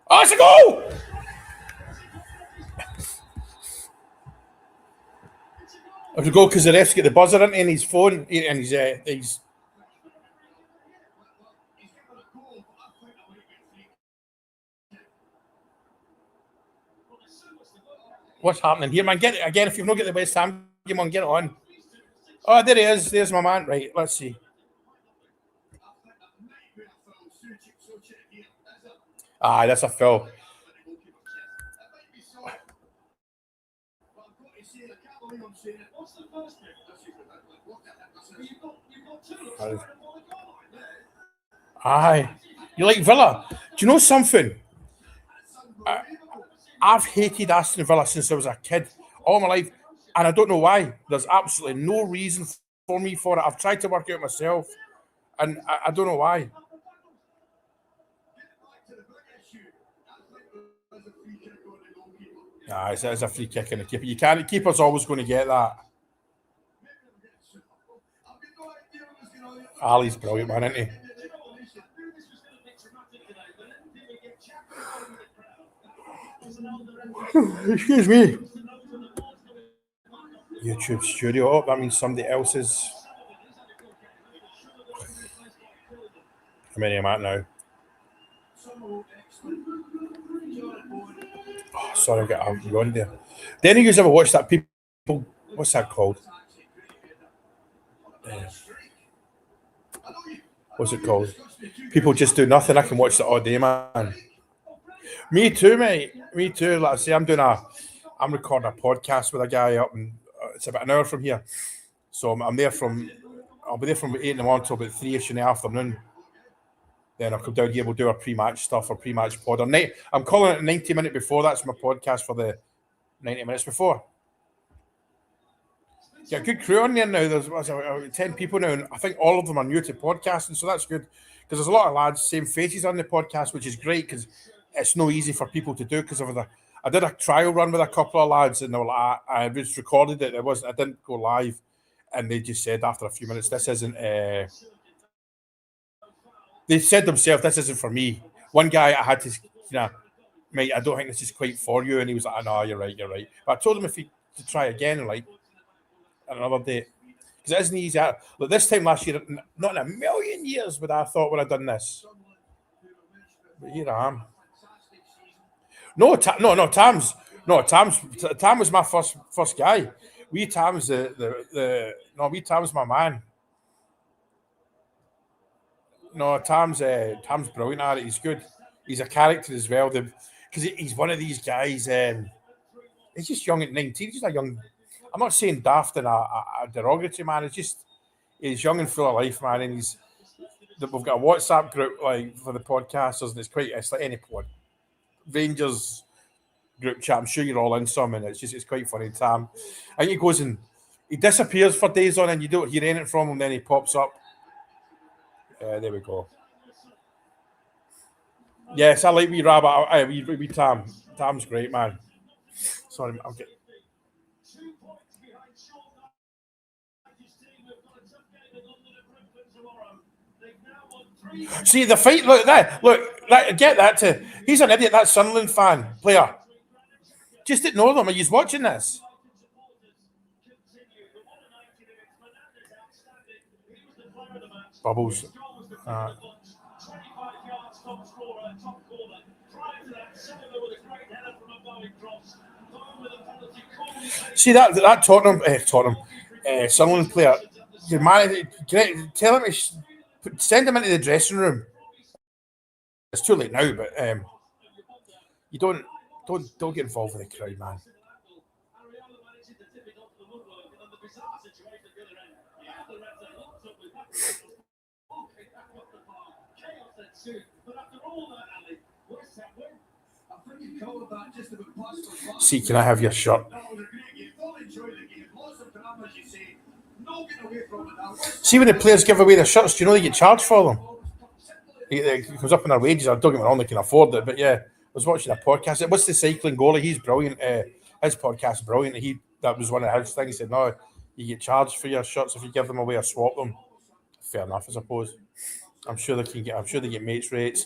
Oh, that's a goal! It's a goal because the ref's got the buzzer in his phone and he's. What's happening here, man? Get it again. If you've not got the West Ham game on, get it on. Oh, there he is. There's my man. Right, let's see. That's a foul. Aye. You like Villa? Do you know something? I've hated Aston Villa since I was a kid, all my life, and I don't know why. There's absolutely no reason for me for it. I've tried to work it out myself, and I don't know why. It's a free kick in the keeper. You can't. Keeper's always going to get that. Ali's brilliant, man, isn't he? Excuse me. YouTube studio. Oh, that means somebody else's. How many am I at now? Oh, sorry, I've gone there. Did any of you ever watch that people? What's that called? What's it called? People just do nothing. I can watch that all day, man. Me too, mate. Me too. Like I say, I'm recording a podcast with a guy up, and it's about an hour from here. So I'll be there from 8 in the morning till about 3ish in the afternoon. Then I'll come down here. We'll do our pre-match stuff or pre-match pod. I'm calling it 90 minutes before. That's my podcast for the 90 minutes before. Got a good crew on there now. There's 10 people now, and I think all of them are new to podcasting, so that's good because there's a lot of lads, same faces on the podcast, which is great because it's no easy for people to do. Because I did a trial run with a couple of lads, and they were like, I just recorded it. I didn't go live, and they just said after a few minutes, this isn't. They said themselves, this isn't for me. One guy, I had to, mate, I don't think this is quite for you, and he was like, no, you're right. But I told him to try again, like. Another day, because it isn't easy. Like this time last year, not in a million years would I thought would I done this. But here I am. Tam was my first guy. Tam's Tam's my man. No, Tam's brilliant at it. He's good. He's a character as well. Because he's one of these guys. He's just young at 19. He's just a young. I'm not saying daft and a derogatory, man. It's just he's young and full of life, man. And we've got a WhatsApp group like for the podcasters, and it's like any pod Rangers group chat. I'm sure you're all in some, and it's quite funny. Tam, I think he goes and he disappears for days on, and you don't hear anything from him. Then he pops up. There we go. Yes, I like wee Rabbit. Wee Tam. Tam's great, man. Sorry, I'll get. See the fight. Look that. Look that. Get that to. He's an idiot. That Sunderland fan player. Just ignore them. Are you watching this? Bubbles. See that Sunderland player. Your man, tell him send him into the dressing room. It's too late now, but you don't get involved with the crowd, man. See, can I have your shirt? See, when the players give away their shirts, do you know they get charged for them? It comes up in their wages. I don't get me wrong, they can afford it, but yeah, I was watching a podcast. What's the cycling goalie? He's brilliant. His podcast is brilliant. That was one of his things. He said, "No, you get charged for your shirts if you give them away or swap them." Fair enough, I suppose. I'm sure they get mates rates.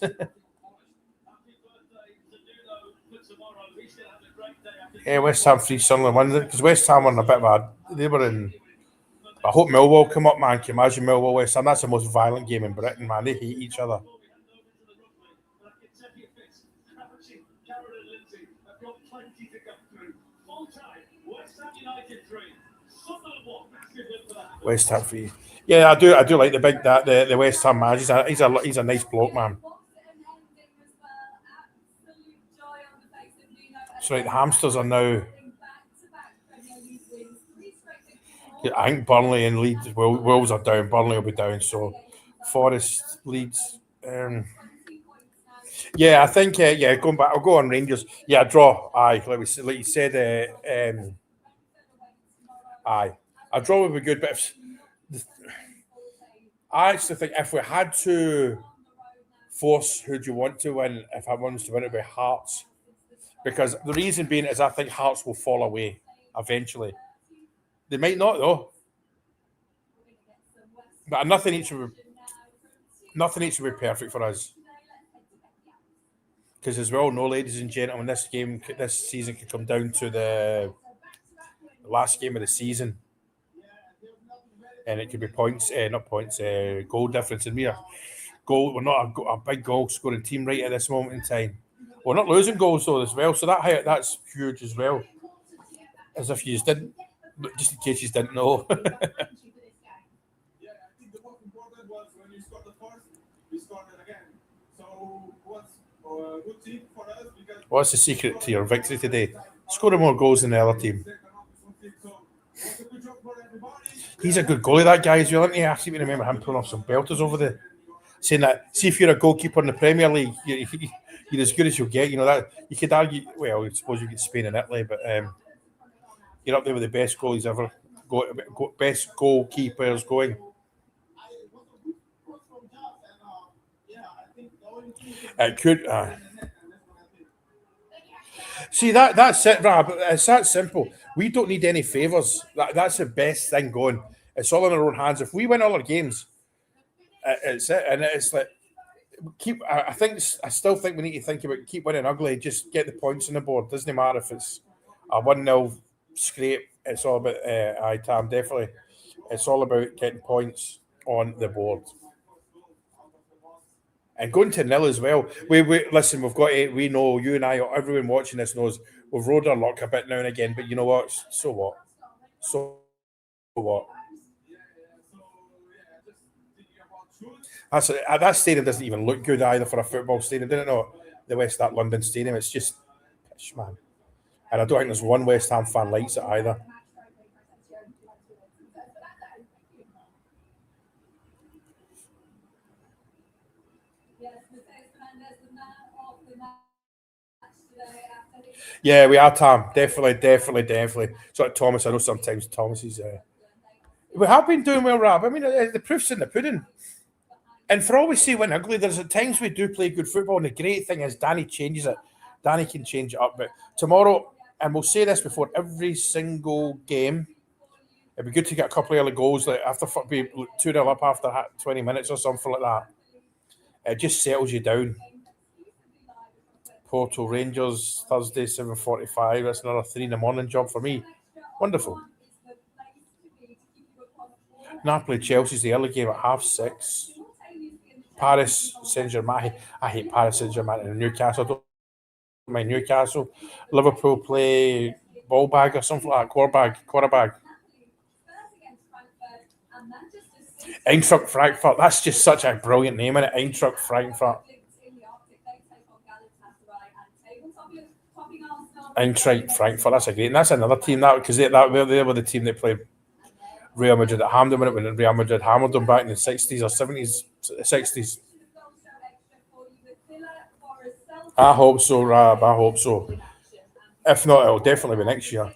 Yeah, West Ham 3 Sunderland won because West Ham were in a bit of a. They were in. I hope Millwall come up, man. Can you imagine Millwall West Ham? That's the most violent game in Britain, man. They hate each other. West Ham 3. Yeah, I do like the West Ham man. He's a nice bloke, man. So right, the hamsters are now. I think Burnley and Leeds. Wolves are down. Burnley will be down. So Forest, Leeds. Yeah, I think. Yeah, going back. I'll go on Rangers. Yeah, draw. Aye, like you said. Aye, a draw would be good. But I actually think if we had to force who do you want to win, if I wanted to win, it would be Hearts. Because the reason being is I think Hearts will fall away eventually. They might not though. But nothing needs to be perfect for us. Because as we all know, ladies and gentlemen, this season could come down to the last game of the season. And it could be points, not points, goal difference. And we're not a big goal scoring team right at this moment in time. We're not losing goals though as well, so that's huge as well. As if you didn't, just in case you didn't know. What's the secret to your victory today? Scoring more goals than the other team. He's a good goalie, that guy as well, isn't he? I seem to remember him pulling off some belters over there. Saying that, see if you're a goalkeeper in the Premier League, you're as good as you'll get. You know that you could argue. Well, I suppose you get Spain and Italy, but you're up there with the best goalies ever. Best goalkeepers going. It could. See that's it, Rab. It's that simple. We don't need any favours. That's the best thing going. It's all in our own hands. If we win all our games, it's it, and it's like I still think we need to think about keep winning ugly. Just get the points on the board. Doesn't matter if it's a 1-0 scrape. It's all about Tam definitely. It's all about getting points on the board. And going to nil as well. We listen. We've got it. We know you and I. Everyone watching this knows we've rode our luck a bit now and again. But you know what? So what? So what? That stadium doesn't even look good either for a football stadium, didn't it? Not the That London Stadium. It's just pish, man. And I don't think there's one West Ham fan likes it either. Yeah, we are, Tom. Definitely. So like Thomas, I know sometimes Thomas is. We have been doing well, Rab. I mean, the proof's in the pudding. And for all we say when ugly, there's at times we do play good football. And the great thing is Danny changes it. Danny can change it up. But tomorrow, and we'll say this before every single game, it'd be good to get a couple of early goals. Like after be 2-0 up after 20 minutes or something like that. It just settles you down. Porto Rangers Thursday 7:45. That's another 3 in the morning job for me. Wonderful. Napoli Chelsea's the early game at 6:30. Paris Saint Germain. I hate Paris Saint Germain and Newcastle. I don't mind Newcastle. Liverpool play ball bag or something like that. Quarterbag. Eintracht Frankfurt. That's just such a brilliant name, isn't it? Eintracht Frankfurt. Eintracht Frankfurt. That's a great. And that's another team that because they were the team that played Real Madrid at Hamden when Real Madrid hammered them back in the 60s or 70s, 60s. I hope so, Rab. I hope so. If not, it'll definitely be next year.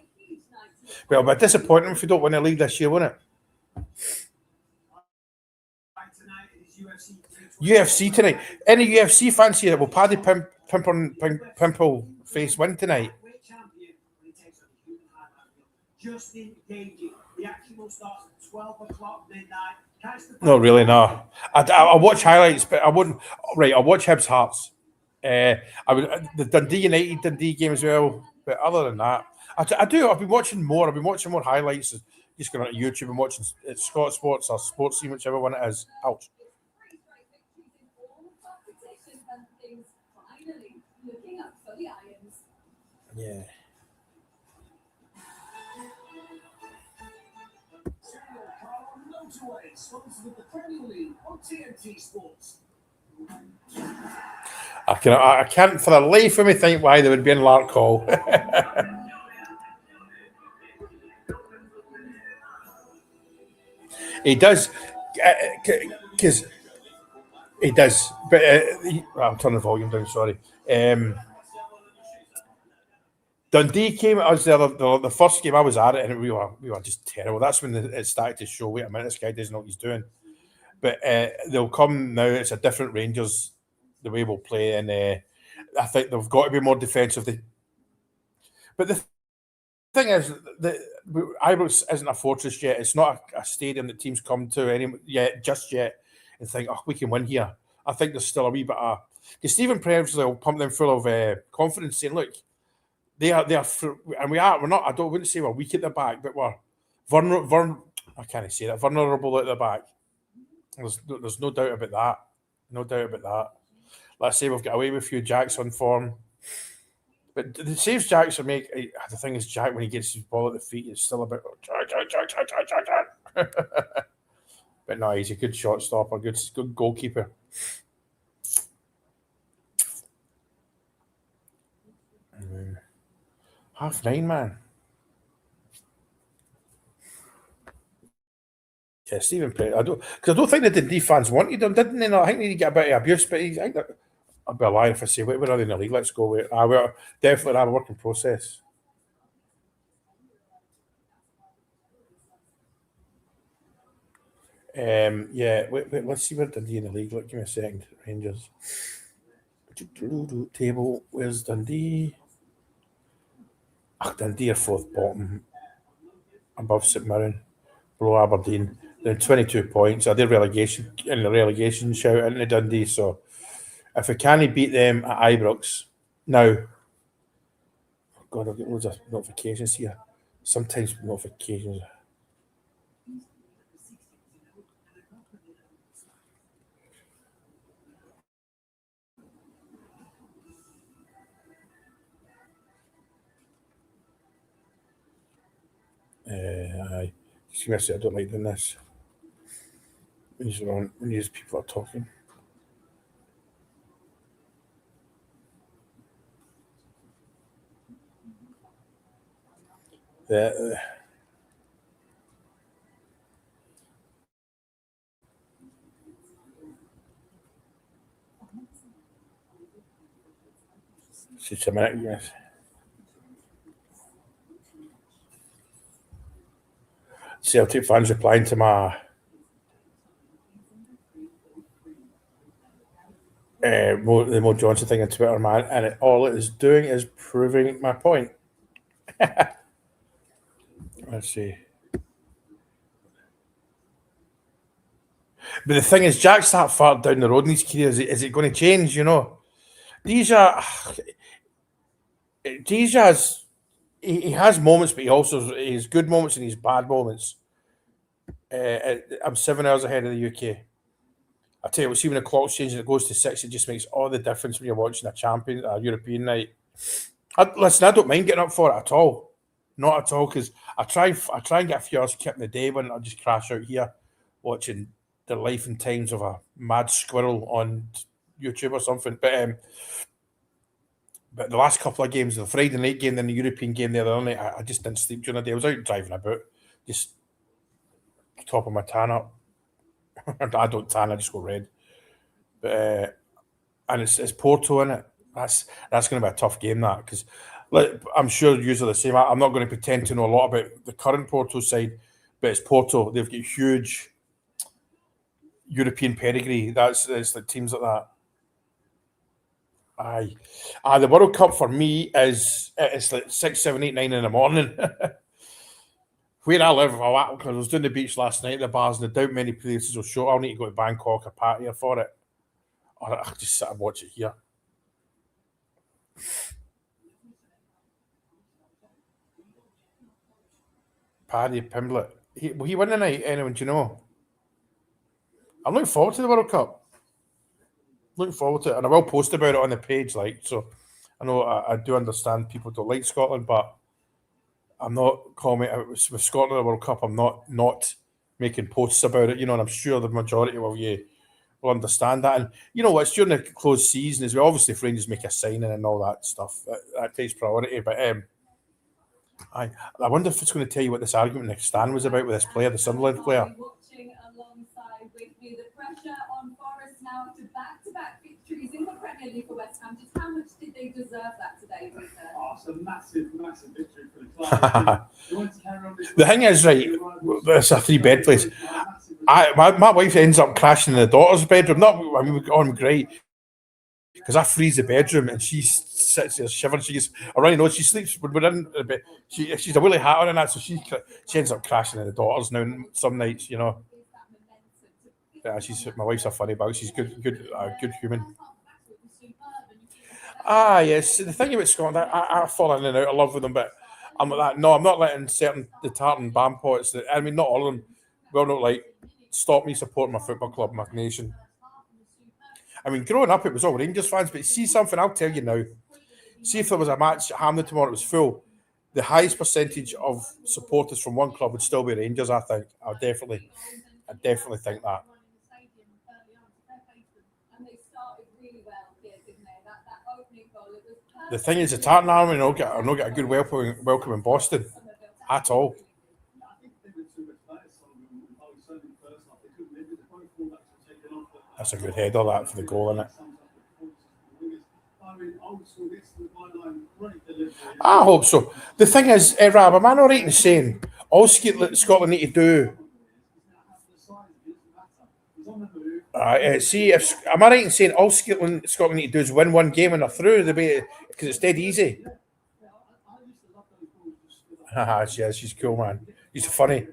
Well, but disappointing if we don't win the league this year, won't it? UFC tonight. Any UFC fans here? Will Paddy Pimple face win tonight? No, really, no. I watch highlights, but I wouldn't. Right, I watch Hibs Hearts. I would the Dundee game as well. But other than that, I do. I've been watching more. I've been watching more highlights. Just going on YouTube and watching Scott Sports or Sports Team, whichever one it is. Ouch. Yeah. I can't for the life of me think why they would be in Lark Hall. He does, because he does. But I'm turning the volume down. Sorry. Dundee came at us the first game I was at it, and we were just terrible. That's when it started to show. Wait a minute, this guy doesn't know what he's doing. But they'll come now. It's a different Rangers the way we'll play, and I think they've got to be more defensive. But the thing is, Ibrox isn't a fortress yet. It's not a stadium that teams come to just yet, and think, oh, we can win here. I think there's still a wee bit of because Stephen Prevsley will pump them full of confidence, saying, look. They are, and we're not. I wouldn't say we're weak at the back, but we're vulnerable. I can't say that vulnerable at the back. There's no doubt about that. No doubt about that. Let's say we've got away with a few Jacks on form, but the saves Jacks are make. The thing is, Jack when he gets his ball at the feet, it's still a bit. But no, he's a good shot stopper, good goalkeeper. 9:30, man. Yeah, Stephen Perry. I don't think the Dundee fans wanted him, didn't they? No, I think they get a bit of abuse, but I think I'd be a liar if I say where are they in the league? Let's go. We're definitely have a working process. Yeah. Wait, let's see where Dundee in the league. Look, give me a second. Rangers table. Where's Dundee? Dundee are fourth bottom, above St Mirren, below Aberdeen. They're 22 points. They're relegation in the relegation shout into Dundee. So if we can't beat them at Ibrox now, oh God, I've got loads of notifications here. Sometimes notifications. Aye. Just give me a second, I don't like doing this. When these people are talking. Just a minute, yes. Celtic fans replying to my the Mo Johnson thing on Twitter, man, and all it is doing is proving my point. Let's see. But the thing is, Jack's that far down the road in his career. Is it going to change? You know, Deja, Deja has he has moments, but he has good moments and his bad moments. I'm 7 hours ahead of the UK. I tell you what, see when the clock's changing, it goes to six. It just makes all the difference when you're watching a European night. Listen, I don't mind getting up for it at all, not at all, because I try and get a few hours kept in the day when I just crash out here watching the life and times of a mad squirrel on YouTube or something. But the last couple of games, the Friday night game, then the European game the other night, I just didn't sleep during the day. I was out driving about, just top of my tan up. I don't tan, I just go red. But and it's Porto in it. That's going to be a tough game, that, because I'm sure you're the same. I'm not going to pretend to know a lot about the current Porto side, but it's Porto. They've got huge European pedigree. It's like teams like that. Aye, the World Cup for me it's like 6, 7, 8, 9 in the morning. Where I live, because I was doing the beach last night, the bars, and I doubt many places will show. I'll need to go to Bangkok or Pattaya for it, or I'll just sit and watch it here. Paddy Pimblett. Will he win tonight? Anyone, do you know? I'm looking forward to the World Cup. Looking forward to it, and I will post about it on the page. Like, so, I know I do understand people don't like Scotland, but I'm not commenting with Scotland in the World Cup. I'm not making posts about it. You know, and I'm sure the majority of you will understand that. And you know what? It's during the closed season as well. Obviously, if Rangers make a signing and all that stuff, that takes priority. But I wonder if it's going to tell you what this argument next stand was about with this player, the Sunderland player. Watching alongside with me, the pressure on Forest now to back-to-back victories in the Premier League for West Ham. Just how much did they deserve that today, Peter? Oh, it's a massive victory for the club. The thing is, right, it's a 3-bed place. My wife ends up crashing in the daughter's bedroom. Not, I mean, we got on great because I freeze the bedroom and she sits there shivering. She gets, I already know she sleeps when we're in the bed. She's a woolly hat on and that, so she ends up crashing in the daughter's now some nights, you know. Yeah, my wife's a funny bug. She's good human. Yes. The thing about Scotland, I fall in and out of love with them, but I'm like that. No, I'm not letting the tartan bam pots. I mean, not all of them. Will not like stop me supporting my football club, my nation. I mean, growing up, it was all Rangers fans, but see something, I'll tell you now. See if there was a match at Hamden tomorrow, it was full. The highest percentage of supporters from one club would still be Rangers, I think. I definitely think that. The thing is, the Tartan Army will not get a good welcome in Boston at all. That's a good header, that, for the goal, isn't it? I hope so. The thing is, Rab, am I not right in saying all Scotland need to do? See, am I right in saying all Scotland need to do is win one game and they're through? Because it's dead easy. She's cool, man. She's funny.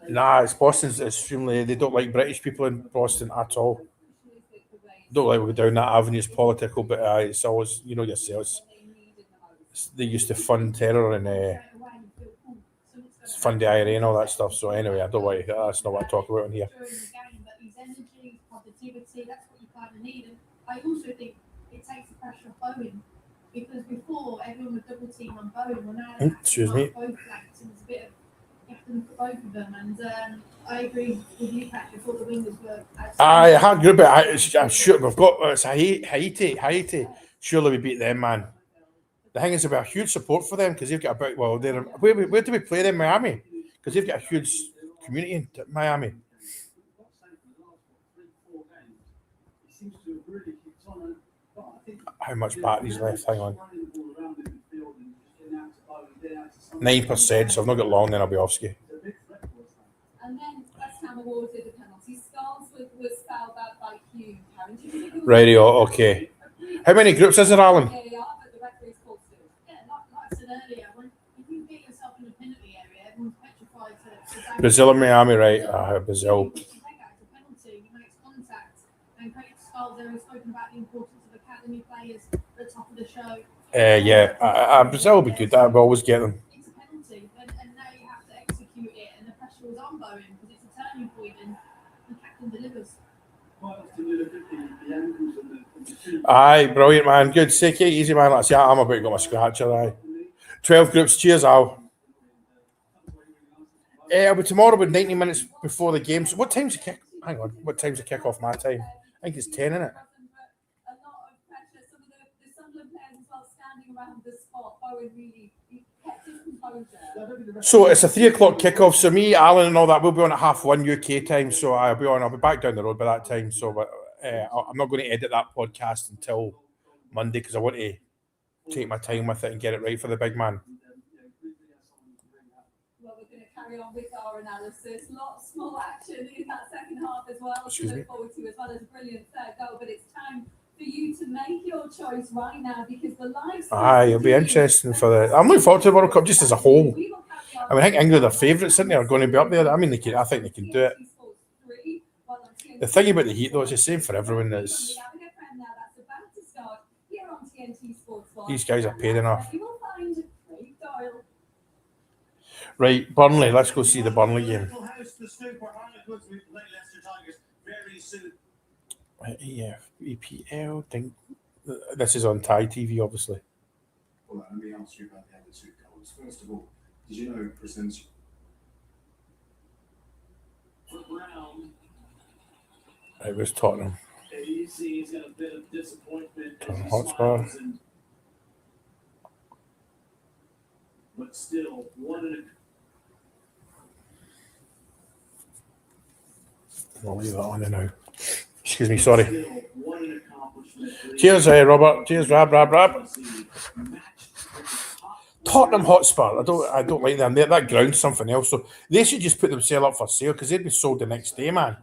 Nah, it's Boston's extremely. They don't like British people in Boston at all. Don't like we go down that avenue. It's political, but it's always, you know yourselves. They used to fund terror and fund the IRA and all that stuff. So anyway, I don't want to. That's not what I talk about in here. That's what you kind of need. And I also think it takes the pressure off Bowen, because before everyone would double team on Bowen. Well, now excuse me. Both flanks, and it's a bit of you have to look at both of them. And I agree with you, Patrick. I thought the wingers were. I had good, but I'm sure we've got it's Haiti. Surely we beat them, man. The thing is, about huge support for them because they've got about where do we play them? Miami, because they've got a huge community in Miami. How much battery's left? Hang on. 9%, so I've not got long, then I'll be off ski. And then West Ham awarded the penalty. Skulls was fouled out by Hugh. Radio, okay. How many groups is there, Alan? Yeah, but the referee's called still. Yeah, like I said earlier, if you get yourself in a penalty area, everyone's petrified to Brazil and Miami, right? Brazil. Penalty. He makes contact. And Coach Scalzo has spoken about the importance of academy players at the top of the show. Yeah, Brazil will be good. I've always get them. It's a penalty, and now you have to execute it, and the pressure was on Bowen because it's a turning point, and the captain delivers. Well, can you look at the angles and the two? Aye, brilliant, man. Good. Take it easy, man. Let's see. I'm about to get my scratcher. Aye. 12 groups. Cheers, Al. It'll be tomorrow, but 90 minutes before the game. So what time's the kick? Hang on. What time's the kick off my time? I think it's 10, isn't it? A lot of pressure. Some of the Sunderland players as well standing around the spot. Bowen really kept his composure. So it's a 3 o'clock kickoff. So me, Alan, and all that, we'll be on at 1:30 UK time. So I'll be back down the road by that time. So, but I'm not going to edit that podcast until Monday because I want to take my time with it and get it right for the big man. Well, we're going to carry on with our analysis. Lots more action in that second half as well to look forward to, as well as a brilliant third goal. But it's time for you to make your choice right now because the live. Aye, it'll be interesting for the. I'm looking forward to the World Cup just as a whole. I think England are favourites, aren't they? Are going to be up there. I mean, I think they can do it. The thing about the heat, though, it's the same for everyone. Is these guys are paid enough. Right, Burnley. Let's go see the Burnley game. Yeah, EPL thing. This is on Thai TV, obviously. Well, let me ask you about the other two goals. First of all, did you know presents It was Tottenham. He's got a bit of disappointment. Tottenham Hotspur. But still, I'll leave that on now. Excuse me, sorry. Cheers, Robert. Cheers, Rab. Tottenham Hotspur. I don't like them. That ground's something else. So they should just put themselves up for sale because they'd be sold the next day, man.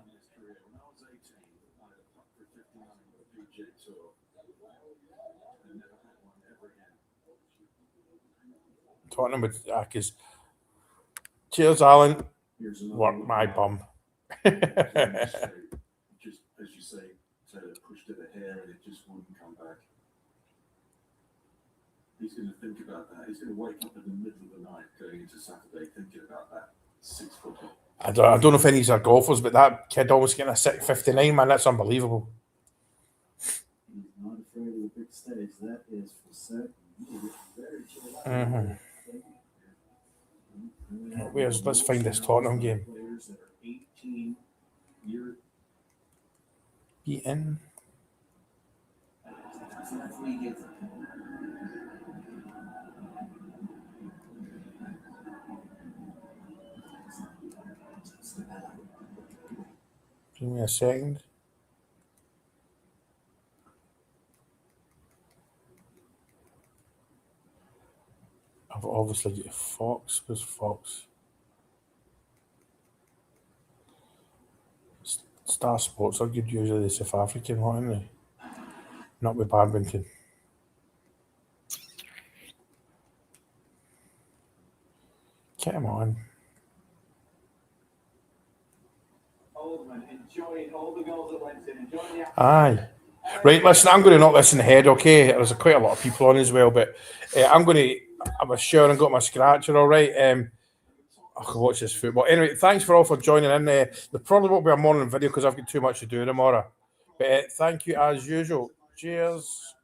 Tottenham would because cheers, Alan. Work my bum. just as you say, Taylor pushed it a hair and it just wouldn't come back. He's going to think about that. He's going to wake up in the middle of the night going into Saturday thinking about that 6 foot. I don't know if any of these are golfers, but that kid always getting a 59, man. That's unbelievable. He's not afraid of the big stage. That is for certain. Let's find this Tottenham game. Beaten. Give me a second. I've obviously got Fox. Where's Fox? Star Sports are good usually the South African one, aren't they? Not with badminton. Come on. Aye. Right, listen, I'm going to knock this in the head, okay? There's quite a lot of people on as well, but I'm going to have a shower and got my scratcher, all right? I can watch this football. Anyway, thanks for all for joining in. There probably won't be a morning video because I've got too much to do tomorrow. But thank you as usual. Cheers.